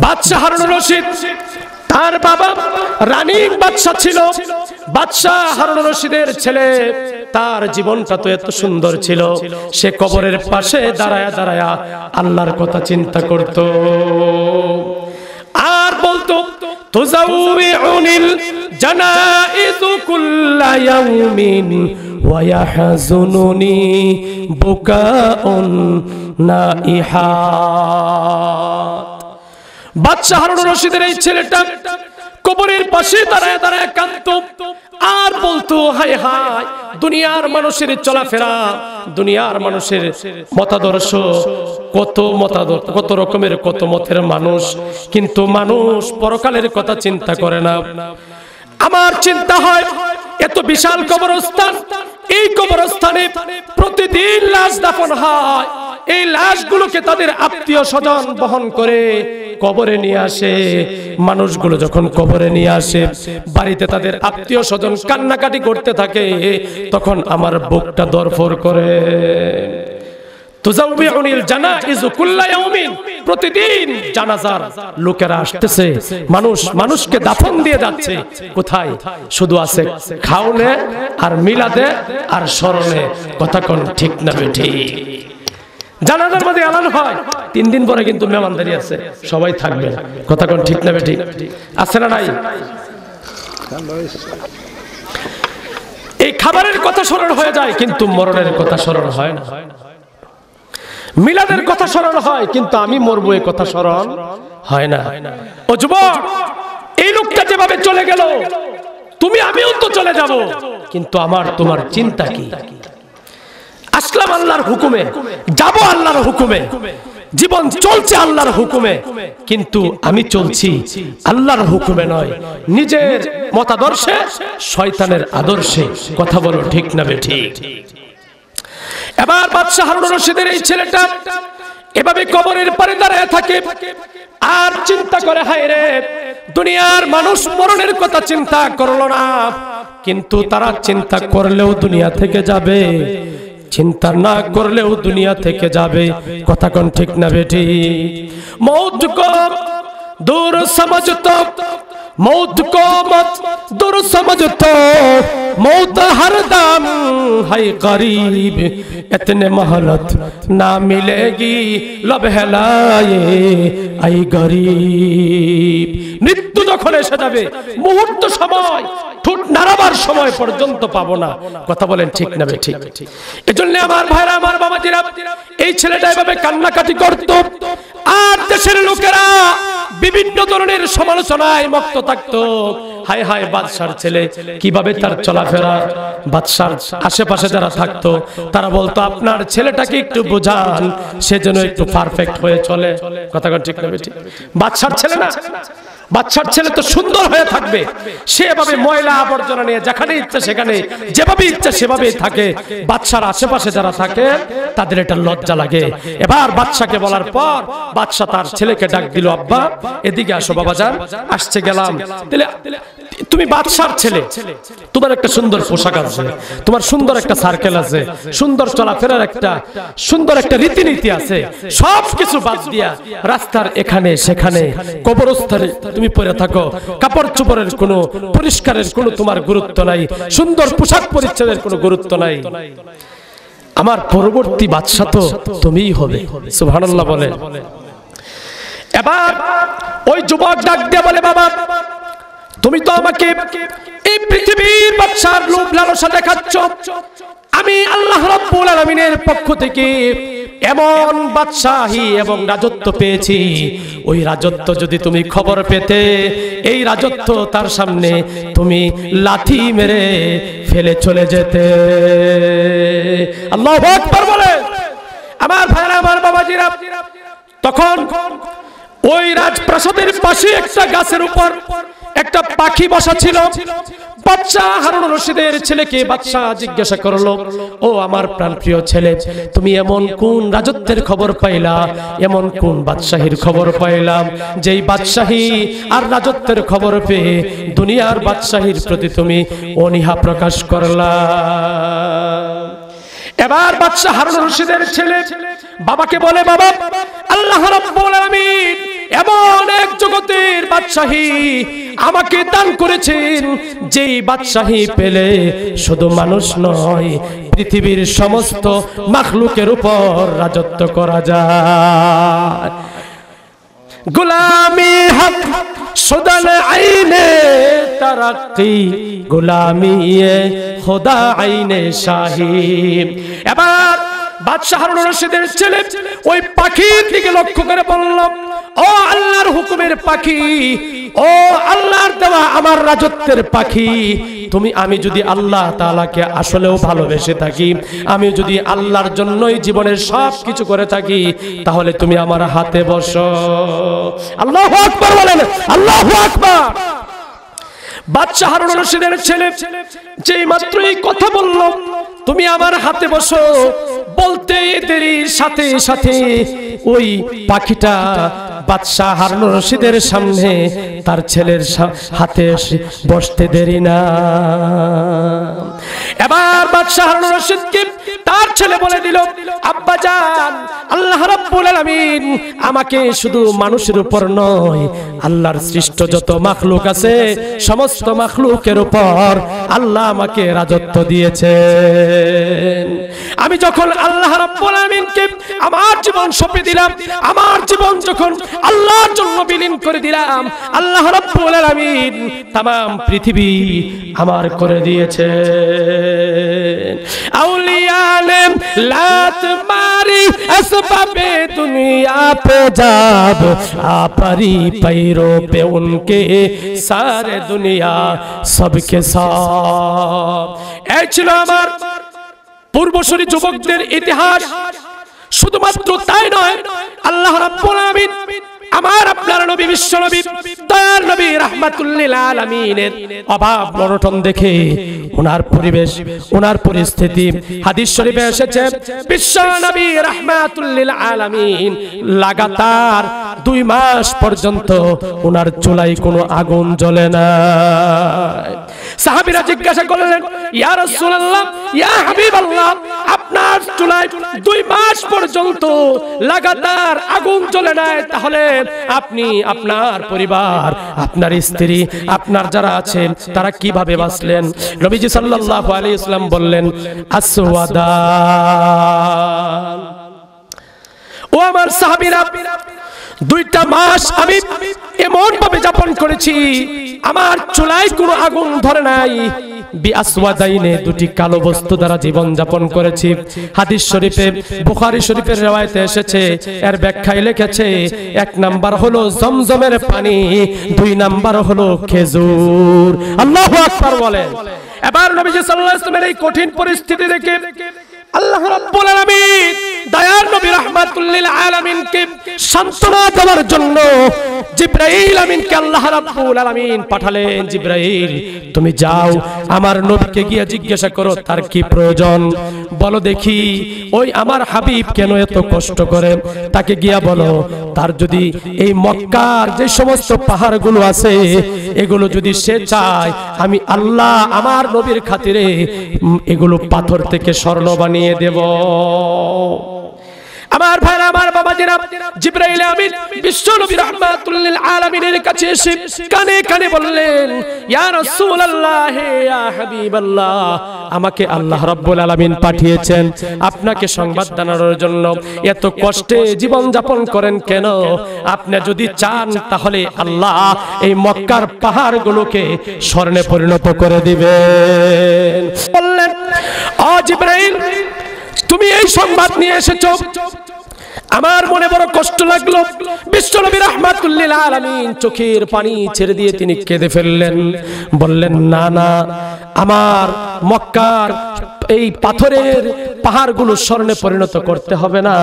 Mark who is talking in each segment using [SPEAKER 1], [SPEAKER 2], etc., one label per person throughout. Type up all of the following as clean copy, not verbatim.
[SPEAKER 1] বাদশাহ হারুনুর রশিদ তার বাবা রানিং বাদশাহ ছিল। বাদশাহ হারুনুর রশিদের ছেলে, তার জীবনটা তো এত সুন্দর ছিল, সে কবরের পাশে দাঁড়ায়া দাঁড়ায়া আল্লাহর কথা চিন্তা করত আর বলতো তুজাউউনিল জানাইযু কুল্লা ইয়াউমিন ওয়া ইয়াহজুনুনি বুকাউন নাইহাত। বাদশাহ হারুনুর রশিদের এই ছেলেটা কবরের পাশে দাঁড়ায় দাঁড়ায় কাঁদতো আর বলতো হায় হায়, দুনিয়ার মানুষের চলাফেরা, দুনিয়ার মানুষের মতাদর্শ, কত রকমের কত মতের মানুষ, কিন্তু মানুষ পরকালের কথা চিন্তা করে না। আমার চিন্তা হয় এত বিশাল কবরস্থান, এই কবরস্থানে প্রতিদিন লাশ দাফন হয়, এই লাশগুলোকে তাদের আত্মীয় স্বজন বহন করে কবরে নিয়ে আসে। মানুষগুলো যখন কবরে নিয়ে আসে, বাড়িতে তাদের আত্মীয় স্বজন কান্নাকাটি করতে থাকে, তখন আমার বুকটা দরফর করে। তুজাউবিউনিল জানাইযু কুল্লা ইয়াউমিন, প্রতিদিন জানাজার লোকেরা আসতেছে, মানুষকে দাফন দিয়ে যাচ্ছে। কোথায়? শুধু আছে খাওনে আর মিলাদে আর স্মরণে। কথা কোন ঠিক না বেঠিক? জানাজার মধ্যে এলান হয়, 3 দিন পরে কিন্তু মেহমানদারি আছে, সবাই থাকবে। কথা কোন ঠিক না বেঠিক? আছে না নাই? এই খাবারের কথা স্মরণ হয়ে যায়, কিন্তু মরণের কথা স্মরণ হয় না। মিলাদের কথা স্মরণ হয়, কিন্তু আমি মরবো এই কথা স্মরণ হয় না। ও যুবক, এই লোকটা যেভাবে চলে গেল, তুমি আমিও তো চলে যাব, কিন্তু আমার তোমার চিন্তা কি? আসলাম আল্লাহর হুকুমে, যাব আল্লাহর হুকুমে, জীবন চলছে আল্লাহর হুকুমে, কিন্তু আমি চলছি আল্লাহর হুকুমে নয়, নিজের মতাদর্শে, শয়তানের আদর্শে। কথা বলো ঠিক না বেঠিক? এবার বাদশাহ হারুনুর রশিদের এই ছেলেটা এভাবে কবরের পারে দাঁড়ায় থাকে আর চিন্তা করে, হায় রে, দুনিয়ার মানুষ মরণের কথা চিন্তা করলো না, কিন্তু তারা চিন্তা করলেও দুনিয়া থেকে যাবে, চিন্তা না করলেও দুনিয়া থেকে যাবে। কথা কোন ঠিক না বেঠিক? মौत को दूर समझतो, मौत को मत दूर समझतो, मौत हरदम है करीब, इतने मोहलत ना मिलेगी लब हेलाए आई गरीब। মৃত্যু যখন এসে যাবে, মুহূর্ত সময়, ঠোঁট নাড়াবার সময় পর্যন্ত পাবো না। কথা বলেন ঠিক না বেঠিক? এজন্য আমার ভাইরা, আমার বাবাজিরা, এই ছেলেটা এভাবে কান্নাকাটি করত আর দেশের লোকেরা বিভিন্ন ধরনের সমালোচনায় মত্ত থাকতো। হায় হায়, বাদশার ছেলে কিভাবে তার চলাফেরা। বাদশার আশেপাশে যারা থাকতো তারা বলতো, আপনার ছেলেটাকে একটু বোঝান, সে যেন একটু পারফেক্ট হয়ে চলে। কথা ঠিক না বেঠিক? বাদশার ছেলে না, বাদশার ছেলে তো সুন্দর হয়ে থাকবে, সে এভাবে ময়লা আবর্জনা নিয়ে যেখানে ইচ্ছা সেখানে, যেভাবে ইচ্ছা সেভাবেই থাকে। বাদশার আশেপাশে যারা থাকে তাদের এটা লজ্জা লাগে। এবার বাদশাকে বলার পর বাদশা তার ছেলেকে ডাক দিল, আব্বা এদিকে আসো বাবাজান। আসছে, গেলাম। তুমি বাদশার ছেলে, তোমার একটা সুন্দর পোশাক আছে, তোমার সুন্দর একটা সার্কেল আছে, সুন্দর চলাফেরার একটা সুন্দর একটা রীতিনীতি আছে, সবকিছু বাদ দিয়া রাস্তার এখানে সেখানে কবরস্থানে তুমি পরে থাকো, কাপড় চোপড়ের কোনো পরিষ্কারের কোনো তোমার গুরুত্ব নাই, সুন্দর পোশাক পরিচ্ছদের কোনো গুরুত্ব নাই। আমার পরবর্তী বাদশা তো তুমিই হবে। সুবহানাল্লাহ বলে। এবার ওই যুবক ডাক দিয়ে বলে, বাবা তুমি তো আমাকে এই পৃথিবীর বাদশার লোভ লালসা দেখাচ্ছ, আমি আল্লাহ রাব্বুল আলামিনের পক্ষ থেকে এমন বাদশাহী এবং রাজত্ব পেয়েছি, ওই রাজত্ব যদি তুমি খবর পেতে, এই রাজত্ব তার সামনে তুমি লাথি মেরে ফেলে চলে যেতে। আল্লাহু আকবার বলে। আমার ভাইরা, আমার বাবাজিরা, তখন ওই রাজপ্রাসাদের পাশে একটা গাছের উপর একটা পাখি বসা ছিল। বাদশাহ হারুনুর রশিদের ছেলেকে বাদশাহ জিজ্ঞাসা করলো, ও আমার প্রাণপ্রিয় ছেলে, তুমি এমন কোন রাজত্বের খবর পাইলা, এমন কোন বাদশাহীর খবর পাইলাম, যেই বাদশাহী আর রাজত্বের খবর পেয়ে দুনিয়ার বাদশাহীর প্রতি তুমি অনীহা প্রকাশ করলা? এবার বাদশাহ হারুনুর রশিদের ছেলে বাবাকে বলে, বাবা আল্লাহ রাব্বুল আলামিন এমন জগতের বাদশাহী আমাকে দান করেছেন, যেই বাদশাহী পেলে শুধু মানুষ নয় পৃথিবীর সমস্ত মাখলুকের উপর রাজত্ব করা যায়। গুলামি হক সুদান আইনে তারাক্কি, গুলামি খোদা আইনে শাহী। এবার বাদশাহ হারুন রশিদের ছেলে ওই পাখির দিকে লক্ষ্য করে বলল, ও আল্লাহর হুকুমের পাখি, ও আল্লাহর দেওয়া আমার রাজত্বের পাখি, আমি যদি আল্লাহ তাআলাকে আসলেও ভালোবেসে থাকি, আমি যদি আল্লাহর জন্যই জীবনের সব কিছু করে থাকি, তাহলে তুমি আমার হাতে বসো। আল্লাহু আকবার বলেন, আল্লাহু আকবার। বাদশাহ হারুন রশিদের ছেলে যেই মাত্র এই কথা বলল, তুমি আমার হাতে বসো, বলতে দেরির সাথে সাথে ওই পাখিটা বাদশাহ হারুন রশিদের সামনে তার ছেলের হাতে এসে বসতে দেরি না। এবার বাদশাহ হারুন রশিদকে তার ছেলে বলে দিল, আব্বাজান, আল্লাহ রাব্বুল আলামিন আমাকে শুধু মানুষের উপর নয়, আল্লাহর সৃষ্ট যত মাখলুক আছে সমস্ত মাখলুকের উপর আল্লাহ আমাকে রাজত্ব দিয়েছেন। আমি যখন আল্লাহ রাব্বুল আলামিনকে আমার জীবন সঁপে দিলাম, আমার জীবন যখন আল্লাহর জন্য বিলীন করে দিলাম, আল্লাহ রাব্বুল আলামিন तमाम পৃথিবী আমার করে দিয়েছেন। আউলিয়া ने लात मारी असबाबे दुनिया पे जब आपरी पैरों पे उनके सारे दुनिया सबके साथ। এই ছিল আমার পূর্বসূরি যুবকদের ইতিহাস। শুধুমাত্র তাই নয়, আল্লাহ রাব্বুল আলামিন আমার আপনার নবী বিশ্ব নবী দয়ার নবী রাহমাতুল লিল আলামিনের অভাব অনটন দেখে ওনার পরিবেশ, ওনার পরিস্থিতি হাদিস শরীফে এসেছে, বিশ্ব নবী রাহমাতুল লিল আলামিন লাগাতার 2 মাস পর্যন্ত ওনার চুলায় কোনো আগুন জ্বলে না। সাহাবীরা জিজ্ঞাসা করলেন, ইয়া রাসূলুল্লাহ, ইয়া হাবিবাল্লাহ, আপনার চুলায় 2 মাস পর্যন্ত লাগাতার আগুন জ্বলে না, তাহলে আপনি, আপনার পরিবার, আপনার স্ত্রী, আপনার যারা আছেন তারা কিভাবে বাঁচলেন? নবীজি সাল্লাল্লাহু আলাইহি ওয়াসাল্লাম বললেন, আসওয়াদান। ও আমার সাহাবীরা, 2টা মাস আমি এমন ভাবে যাপন করেছি, আমার চুলায় কোনো আগুন ধরে নাই। বিআসওয়াদাইনে, 2টি কালো বস্তু দ্বারা জীবন যাপন করেছি। হাদিস শরীফে, বুখারী শরীফের riwayate এসেছে, এর ব্যাখ্যায় লিখেছে, 1 নাম্বার হলো জমজমের পানি, 2 নাম্বার হলো খেজুর। আল্লাহু আকবার বলেন। এবার নবীজি সাল্লাল্লাহু আলাইহি ওয়াসাল্লামের এই কঠিন পরিস্থিতি দেখে আল্লাহ রাব্বুল আলামিন দয়ার নবী রাহমাতুল লিল আলামিনকে সান্ত্বনা দেওয়ার জন্য জিবরাইল আমিনকে আল্লাহ রাব্বুল আলামিন পাঠালেন। জিবরাইল, তুমি যাও আমার নবীকে গিয়ে জিজ্ঞাসা করো তার কি প্রয়োজন, বলো দেখি ওই আমার হাবিব কেন এত কষ্ট করে, তাকে গিয়া বলো তার যদি এই মক্কার যে সমস্ত পাহাড়গুলো আছে এগুলো যদি সে চায়, আমি আল্লাহ আমার নবীর খাতিরে এগুলো পাথর থেকে স্বর্ণ বানিয়ে দেব। আমার ভাইরা, আমার বাবাজিরা, জিবরাইল আমিন বিশ্ব নবী রাহমাতুল লিল আলামিনের কাছে এসে কানে কানে বললেন, ইয়া রাসূলুল্লাহ, ইয়া হাবিবাল্লাহ, আমাকে আল্লাহ রাব্বুল আলামিন পাঠিয়েছেন আপনাকে সংবাদ জানানোর জন্য। এত কষ্টে জীবন যাপন করেন কেন? আপনি যদি চান তাহলে আল্লাহ এই মক্কার পাহাড়গুলোকে স্বর্ণে পরিণত করে দিবেন। বললেন, ও জিবরাইল, তুমি এই সংবাদ নিয়ে এসেছো, আমার মনে বড় কষ্ট লাগলো। বিশ্বনবী রাহমাতুল লিল আলামিন চোখের পানি ছেড়ে দিয়ে তিনি কেঁদে ফেললেন। বললেন, না না, আমার মক্কার এই পাথরের পাহাড়গুলো স্বর্ণে পরিণত করতে হবে না।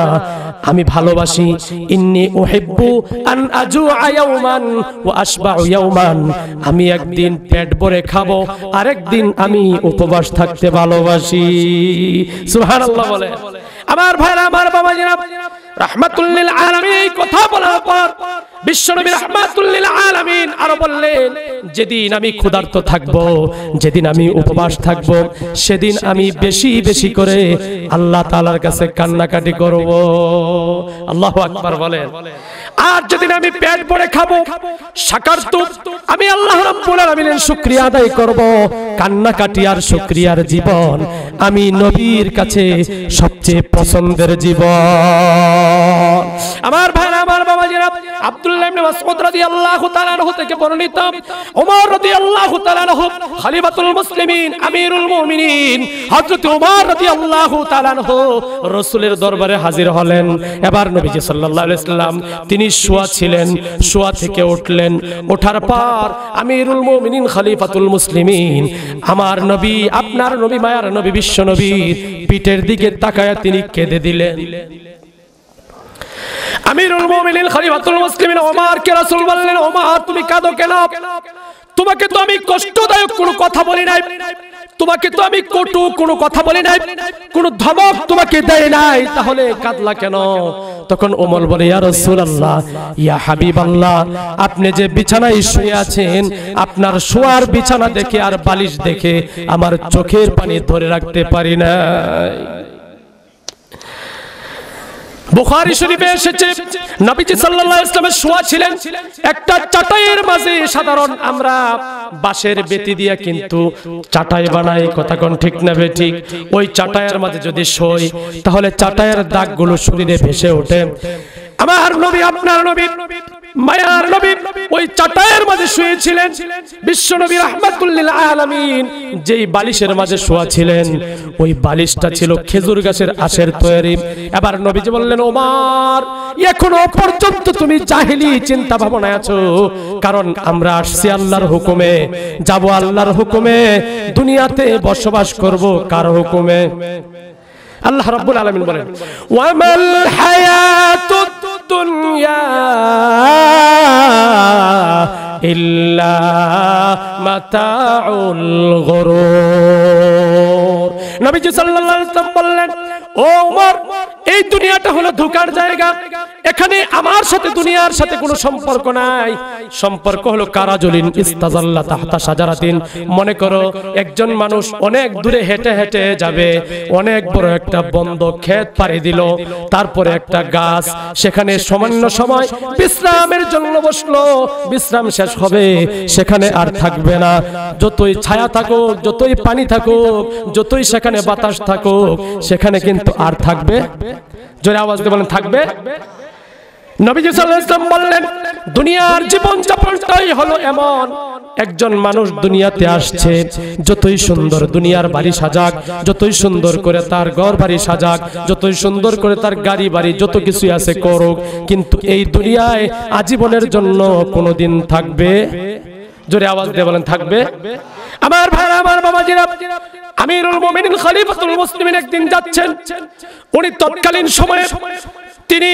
[SPEAKER 1] আমি ভালোবাসি, ইন্নী উহিব্বু আন আজুআ ইয়াওমান ওয়া আসবাউ ইয়াওমান, আমি একদিন পেট ভরে খাবো, আরেকদিন আমি উপবাস থাকতে ভালোবাসি। সুবহানাল্লাহ বলে। আমার ভাইরা, আমার বাবাজিরা, রাহমাতুল লিল আলামিন এই কথা বলার পর বিশ্বনবী রাহমাতুল লিল আলামিন আরো বললেন, যেদিন আমি ক্ষুধার্ত থাকব, যেদিন আমি উপবাস থাকব, সেদিন আমি বেশি বেশি করে আল্লাহ তাআলার কাছে কান্নাকাটি করব। আল্লাহু আকবার বলেন। আর যেদিন আমি পেট ভরে খাবো, শাকারতু, আমি আল্লাহ রাব্বুল আলামিনের শুকরিয়া আদায় করব। কান্নাকাটি আর শুকরিয়ার জীবন আমি নবীর কাছে সবচেয়ে পছন্দের জীবন। আমার ভাইরা, আমার বাবাজিরা, আব্দুল্লাহ ইবনে মাসউদ রাদিয়াল্লাহু তাআলা আনহু থেকে বর্ণিত, ওমর রাদিয়াল্লাহু তাআলা আনহু খলিফাতুল মুসলিমিন, আমিরুল মুমিনিন হযরত ওমর রাদিয়াল্লাহু তাআলা আনহু রাসূলের দরবারে হাজির হলেন। এবার নবীজি সাল্লাল্লাহু আলাইহি সাল্লাম তিনি শোয়া ছিলেন, শোয়া থেকে উঠলেন। ওঠার পর আমিরুল মুমিনিন খলিফাতুল মুসলিমিন আমার নবী, আপনার নবী, মায়ার নবী, বিশ্ব নবীর পিঠের দিকে তাকায়া তিনি কেঁদে দিলেন। আমিরুল মুমিনিন খলিফাতুল মুসলিমিন ওমরকে রাসূল বললেন, ওমর তুমি কাঁদো কেন? তোমাকে তো আমি কষ্টদায়ক কোনো কথা বলি নাই, তোমাকে তো আমি কটু কোনো কথা বলি নাই, কোনো ধমক তোমাকে দেই নাই, তাহলে কাঁদলা কেন? তখন ওমর বলে, ইয়া রাসূলুল্লাহ, ইয়া হাবিবাল্লাহ, আপনি যে বিছানায় শুয়ে আছেন, আপনার শোয়ার বিছানা দেখে আর বালিশ দেখে আমার চোখের পানি ধরে রাখতে পারি না। বুখারী শরীফে এসেছে, নবীজি সাল্লাল্লাহু আলাইহি ওয়াসাল্লাম শোয়া ছিলেন একটা চাটাইয়ের মাঝে। সাধারণ আমরা বাঁশের বেতি দিয়ে কিন্তু চাটাই বানাই, কথা কোন ঠিক না বেঠিক? ওই চাটাইয়ের মাঝে যদি শোই তাহলে চাটাইয়ের দাগগুলো শরীরে ভেসে ওঠে। আমার নবী, আপনার নবী, মায়ার নবী ওই চাটাইয়ের মাঝে শুয়েছিলেন। বিশ্ব নবী রাহমাতুল লিল আলামিন যেই বালিশের মাঝে শোয়া ছিলেন, ওই বালিশটা ছিল খেজুর গাছের আঁশের তৈরি। এবার নবীজি বললেন, ওমর, এখনো পর্যন্ত তুমি জাহেলি চিন্তা ভাবনায় আছো, কারণ আমরা আসছি আল্লাহর হুকুমে, যাব আল্লাহর হুকুমে, দুনিয়াতে বসবাস করব কার হুকুমে? আল্লাহ রাব্বুল আলামিন বলেন, ওয়ামাল হায়াতুদ দুনিয়া ইল্লা মাতাউল গুরুর। নবীজি সাল্লাল্লাহু আলাইহি ওয়াসাল্লাম বললেন, ও ওমর, এই দুনিয়াটা হলো ধোঁকার জায়গা, এখানে আমার সাথে দুনিয়ার সাথে কোনো সম্পর্ক নাই। সম্পর্ক হলো কারাজুলিন ইস্তাজাল্লা তাহতা শাজারাতিন। মনে করো একজন মানুষ অনেক দূরে হেঁটে হেঁটে যাবে, অনেক বড় একটা বন্ধ ক্ষেত পাড়ি দিল, তারপরে একটা গাছ, সেখানে সামান্য সময় বিশ্রামের জন্য বসলো, বিশ্রাম শেষ হবে, সেখানে আর থাকবে না। যতই ছায়া থাকুক, যতই পানি থাকুক, যতই সেখানে বাতাস থাকুক, সেখানে কিন্তু আর থাকবে, জোরে আওয়াজ দিয়ে বলেন, থাকবে। নবীজি সাল্লাল্লাহু আলাইহি ওয়াসাল্লাম বললেন, দুনিয়ার জীবন যাপনটাই হলো এমন, একজন মানুষ দুনিয়াতে আসছে, যতই সুন্দর দুনিয়ার বাড়ি সাজাক, যতই সুন্দর করে তার ঘর বাড়ি সাজাক, যতই সুন্দর করে তার গাড়ি বাড়ি যত কিছু আছে করুক, কিন্তু এই দুনিয়ায় আজীবনের জন্য কোনোদিন থাকবে, জোরে আওয়াজ দিয়ে বলেন, থাকবে। আমার ভাইরা, আমার বাবাজিরা, আমিরুল মুমিনিন খলিফাতুল মুসলিমিন একদিন যাচ্ছেন, উনি তৎকালীন সময়ে তিনি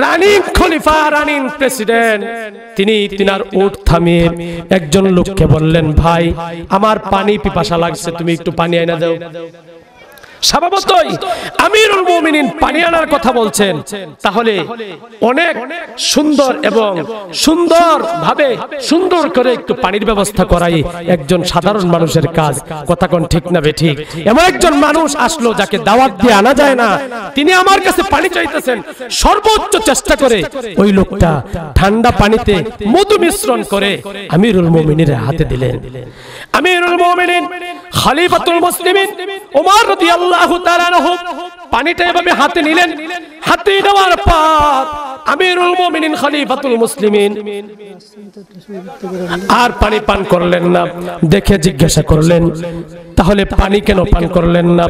[SPEAKER 1] রানিং খলিফা, রানিং প্রেসিডেন্ট। তিনি তিনার উট থামিয়ে একজন লোককে বললেন, ভাই আমার পানি পিপাসা লাগছে, তুমি একটু পানি এনে দাও। স্বভাবতই আমিরুল মুমিনিন পানি আনার কথা বলছেন, তাহলে অনেক সুন্দর এবং সুন্দর ভাবে সুন্দর করে একটু পানির ব্যবস্থা করাই একজন সাধারণ মানুষের কাজ, কথা কোন ঠিক না বেঠিক? এমন একজন মানুষ আসলো যাকে দাওয়াত দিয়ে আনা যায় না, তিনি আমার কাছে পানি চাইতেছেন, সর্বোচ্চ চেষ্টা করে ওই লোকটা ঠান্ডা পানিতে মধু মিশ্রণ করে আমিরুল মুমিনের হাতে দিলেন। আমিরুল মুমিনিন খলিফাতুল মুসলিমিন ওমর রাদিয়াল্লাহু তাআলা আনহু পানিটা এভাবে হাতে নিলেন। হাতে নেওয়ার পর আমিরুল মুমিনিন খলিফাতুল মুসলিমিন আর পানি পান করলেন না। দেখে জিজ্ঞাসা করলেন, তাহলে পানি কেন পান করলেন না?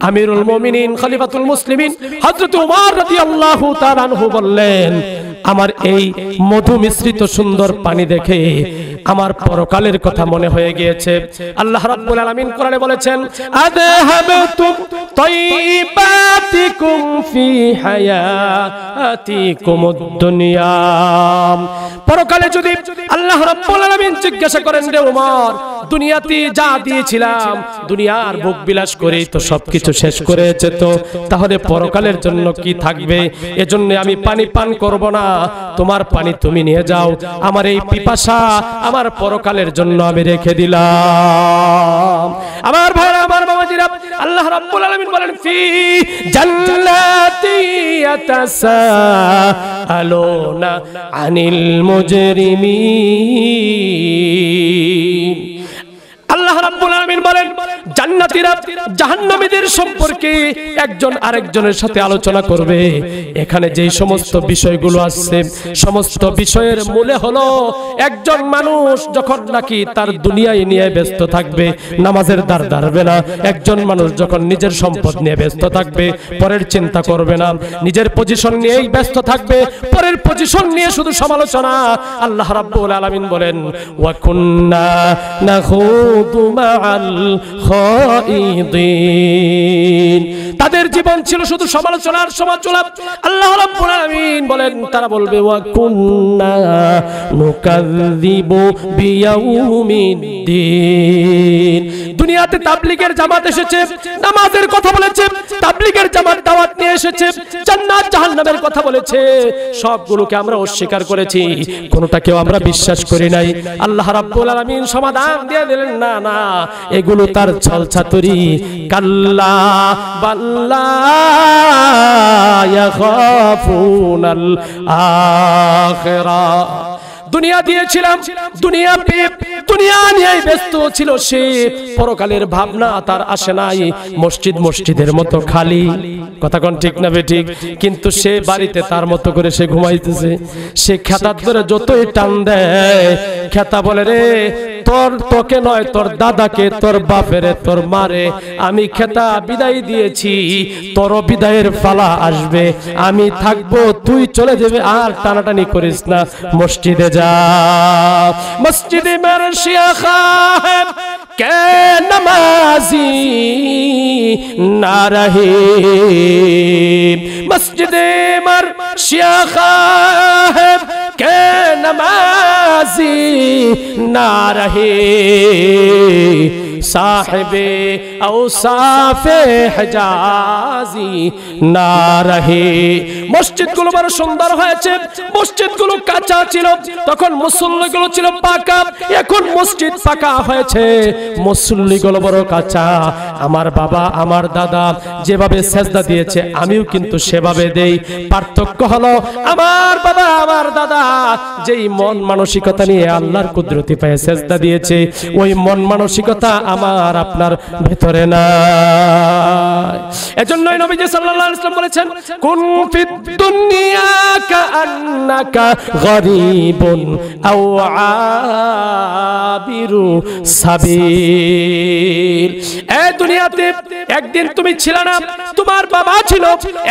[SPEAKER 1] আমিরুল মুমিনিন খলিফাতুল মুসলিমিন হযরত ওমর রাদিয়াল্লাহু তাআলা আনহু বললেন, আমার এই মধু মিশ্রিত সুন্দর পানি দেখে আমার পরকালের কথা মনে হয়ে গিয়েছে। আল্লাহ রাব্বুল আলামিন কোরআনে বলেছেন, আযহাবতুম তাইয়্যিবাতিকুম ফি হায়াতিকুমুদ দুনিয়া। পরকালে যদি আল্লাহ রাব্বুল আলামিন জিজ্ঞাসা করেন, রে ওমর, দুনিয়াতে যা দিয়েছিলাম, দুনিয়ার ভোগ বিলাস করে তো সবকিছু শেষ করেছে, তো তাহলে পরকালের জন্য কি থাকবে? এজন্য আমি পানি পান করব না, তোমার পানি তুমি নিয়ে যাও, আমার এই পিপাসা আমার পরকালের জন্য আমি রেখে দিলাম। আমার ভাইরা, আমার বাবাজি, বাবাজিরা, আল্লাহ রাব্বুল আলামিন বলেন ফি জান্নাতি ইয়াতাসাআলুনা আনিল মুজরিমিন। আল্লাহ রাব্বুল আলামিন বলেন জান্নাতীরা জাহান্নামীদের সম্পর্কে একজন আরেকজনের সাথে আলোচনা করবে। এখানে যেই সমস্ত বিষয়গুলো আছে, সমস্ত বিষয়ের মূলে হলো একজন মানুষ যখন নাকি তার দুনিয়ায় নিয়ে ব্যস্ত থাকবে, নামাজের দ্বার ধারবে না। একজন মানুষ যখন নিজের সম্পদ নিয়ে ব্যস্ত থাকবে, পরের চিন্তা করবে না। নিজের পজিশন নিয়েই ব্যস্ত থাকবে, পরের পজিশন নিয়ে শুধু সমালোচনা। আল্লাহ রাব্বুল আলামিন বলেন ওয়া কুন্না নাখুদু মাআল খাইদিন। তাদের জীবন ছিল শুধু সমালোচনার সমালোচনা। আল্লাহ রাব্বুল আলামিন বলেন তারা বলবে ওয়া কুন্না নুকাযযিবু বিয়াউমিদ্দিন। দুনিয়াতে তাবলীগের জামাত এসেছে, নামাজের কথা বলেছে, তাবলীগের জামাত দাওয়াত নিয়ে এসেছে, জান্নাত জাহান্নামের কথা বলেছে, সবগুলোকে আমরা অস্বীকার করেছি, কোনটাকেও আমরা বিশ্বাস করি নাই। আল্লাহ রাব্বুল আলামিন সমাধান দিয়ে দিলেন না না, এগুলো তার ছলছাতুরি। কাল্লা বাল্লা ইয়াখাফুনাল আখিরাহ। দুনিয়া দিয়েছিলাম, দুনিয়া পেয়ে দুনিয়া নিয়ে ব্যস্ত ছিল সে, পরকালের ভাবনা তার আসে নাই। মসজিদ মসজিদের মতো খালি, কথা কোন ঠিক না বেঠিক? কিন্তু সে বাড়িতে তার মতো করে সে ঘুমাইতেছে। সে খেতার ধরে যতই টান দেয়, খেতা বলে রে তোর তোকে নয়, তোর দাদাকে, তোর বাপেরে, তোর মারে আমি খেতা বিদায় দিয়েছি, তোর বিদায়ের পালা আসবে, আমি থাকবো, তুই চলে যাবে, আর টানাটানি করিস না, মসজিদে যা। মসজিদে মেরে শিয়া খাহেব কে নমাজি না রহে, মসজিদে মর শিয়া খাহেব কে নমাজি না রহে, সাহেবে আওসাফে হেজাজি না রহে। মসজিদগুলো বড় সুন্দর হয়েছে, মসজিদগুলো কাঁচা ছিল, তখন মুসল্লিগুলো ছিল পাকা, এখন মসজিদ পাকা হয়েছে, মুসল্লিগুলো বড় কাঁচা। আমার বাবা আমার দাদা যেভাবে সেজদা দিয়েছে আমিও কিন্তু সেভাবে দেই। পার্থক্য হলো আমার বাবা আমার দাদা যেই মন মানসিকতা নিয়ে আল্লাহর কুদরতি পায়ে সেজদা দিয়েছে, ওই মন মানসিকতা আমার আপনার ভেতরে নাই। এজন্যই নবীজি সাল্লাল্লাহু আলাইহি ওয়াসাল্লাম বলেছেন কুন ফিদ দুনিয়া কাআন্নাকা গরীবুন আও আবিরু সাবিল। এই দুনিয়াতে একদিন তুমি ছিল না, তোমার বাবা ছিল,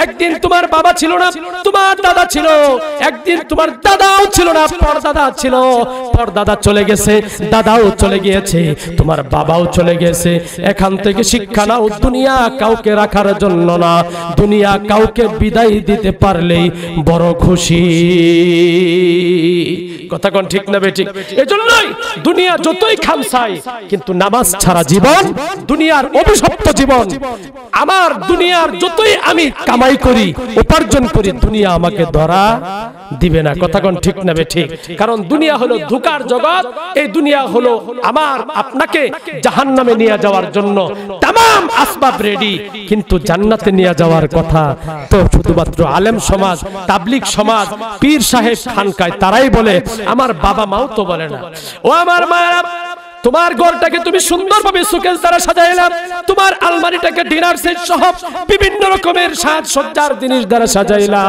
[SPEAKER 1] একদিন তোমার বাবা ছিল না, তোমার দাদা ছিল, একদিন তোমার দাদাও ছিল না, পরদাদা ছিল, পরদাদা চলে গেছে, দাদাও চলে গিয়েছে, তোমার বাবাও চলে গেছে। এখান থেকে শিক্ষা নাও, দুনিয়া কাউকে রাখার জন্য না, দুনিয়া কাউকে বিদায় দিতে পারলেই বড় খুশি। কথা কোন ঠিক না বেঠিক? এজন্যই দুনিয়া যতই খামসাই, কিন্তু নামাজ ছাড়া জীবন দুনিয়ার অভিশপ্ত জীবন। আমার দুনিয়ার যতই আমি কামাই করি, উপার্জন করি, দুনিয়া আমাকে ধরা দিবে না। কথা কোন ঠিক না বেঠিক? কারণ দুনিয়া হলো ধোঁকার জগৎ, এই দুনিয়া হলো আমার আপনাকে জাহান্নামে নিয়ে যাওয়ার জন্য तमाम আসবাব রেডি, কিন্তু জান্নাতে নিয়ে যাওয়ার কথা তো শুধুমাত্র আলেম সমাজ, তাবলীগ সমাজ, পীর সাহেব খানকায় তারাই বলে, আমার বাবা মাও তো বলে না। ও আমার মায়েরা, তোমার ঘরটাকে তুমি সুন্দরভাবে শোকেস দ্বারা সাজাইলাম, তোমার আলমারিটাকে ডিনার সেট সহ বিভিন্ন রকমের সাজসজ্জার জিনিস দ্বারা সাজাইলা।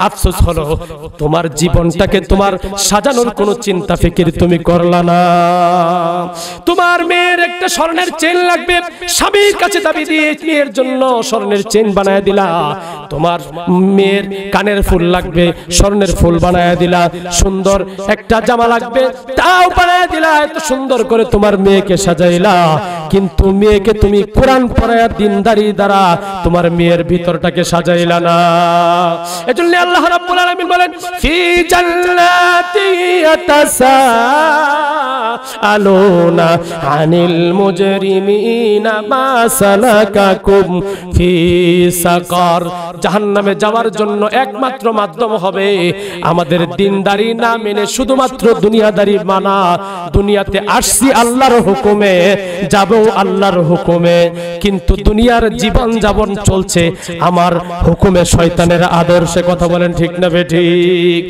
[SPEAKER 1] আফসোস হলো তোমার জীবনটাকে তোমার সাজানোর কোনো চিন্তা ফিকির তুমি করলা না। তোমার মেয়ের একটা স্বর্ণের চেন লাগবে, স্বামীর কাছে দাবি দিয়ে মেয়ের জন্য স্বর্ণের চেন বানায় দিলা। তোমার মেয়ের কানের ফুল লাগবে, স্বর্ণের ফুল বানায় দিলা। সুন্দর একটা জামা লাগবে, তাও বানায় দিলা। এত সুন্দর করে তোমার মেয়েকে সাজাইলা, কিন্তু মেয়েকে তুমি কোরআন পড়ায়া দিনদারি দ্বারা তোমার মেয়ের ভিতরটাকে সাজাইলা না। এজন্য আল্লাহ রাব্বুল আলামিন বলেন ফি জান্নাতি ইয়াতাসা আলোনা আনিল মুজরিমিনা মা সালাকাকুম ফি সাকার। জাহান্নামে যাওয়ার জন্য একমাত্র মাধ্যম হবে আমাদের দিনদারি না মেনে শুধুমাত্র দুনিয়াদারি মানা। দুনিয়াতে আসছি আল্লাহর হুকুমে, যাবো আল্লাহর হুকুমে, কিন্তু দুনিয়ার জীবন যাপন চলছে আমার হুকুমে, শয়তানের আদর্শে। কথা বলেন ঠিক না বেঠিক?